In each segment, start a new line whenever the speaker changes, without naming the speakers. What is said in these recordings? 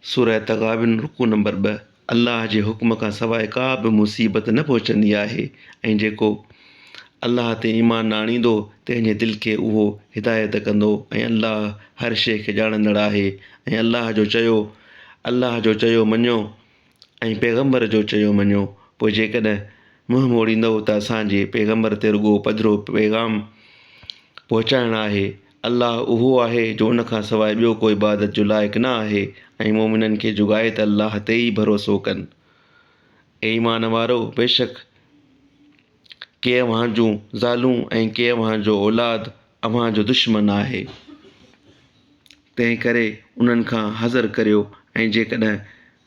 सूरह तग़ाबुन रुकू नंबर 2। अल्लाह जे हुक्म खां सवाइ का बि मुसीबत न पहुचंदी आहे ऐं जेको अल्लाह ते ईमान आणींदो तंहिंजे दिलि खे उहो हिदायत कंदो ऐं अल्लाह हर शइ खे ॼाणंदड़ आहे। ऐं अल्लाह जो चयो मञो ऐं पैगम्बर जो चयो मञो। पोइ जेकॾहिं मुंहुं मोड़ींदव त असांजे पैगम्बर ते रुॻो पधिरो पैगाम पहुचाइणु आहे। अल्लाह उहो आहे जो उन खां सवाइ ॿियो को इबादत जो लाइक़ु न आहे ऐं मोमिननि खे जुगाए त अल्लाह ते ई भरोसो कनि। ऐं ईमान वारो, बेशक के अव्हां जूं ज़ालूं ऐं के अव्हां जो औलाद अव्हां जो दुश्मन आहे। तंहिं करे उन्हनि खां हज़र करियो ऐं जेकॾहिं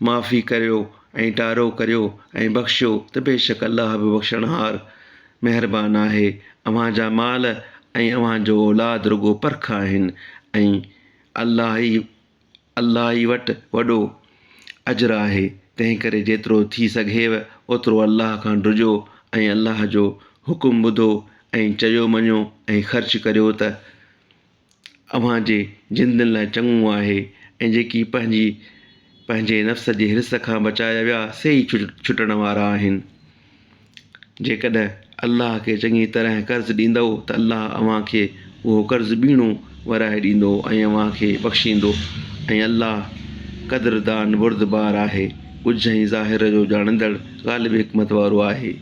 माफ़ी करियो ऐं टारो करियो ऐं बख़्शियो त बेशक अल्लाह बि बख़्शणहार महिरबान आहे। अव्हां जा माल ऐं अव्हां जो औलाद रुॻो परख आहिनि ऐं अल्लाह ई वटि वॾो अजर आहे। तंहिं करे जेतिरो थी सघेव ओतिरो अल्लाह खां ॾिजो ऐं अल्लाह जो हुकुम ॿुधो ऐं चयो मञो ऐं ख़र्च करियो त अव्हां जे जिंदनि लाइ चङो आहे। ऐं जेकी पंहिंजे नफ़्स जे हिर्स खां बचाया विया से ई छुटण वारा आहिनि। जेकॾहिं अल्लाह खे चङी तरह कर्ज़ु ॾींदव त अल्लाह अव्हां खे उहो कर्ज़ु ॿीणो वराए ॾींदो ऐं अव्हां खे बख़्शींदो। ऐं अल्लाह क़दुरदान बुर्दबार आहे, कुझु ऐं ज़ाहिर जो ॼाणंदड़, ग़ालिब हिकमत वारो आहे।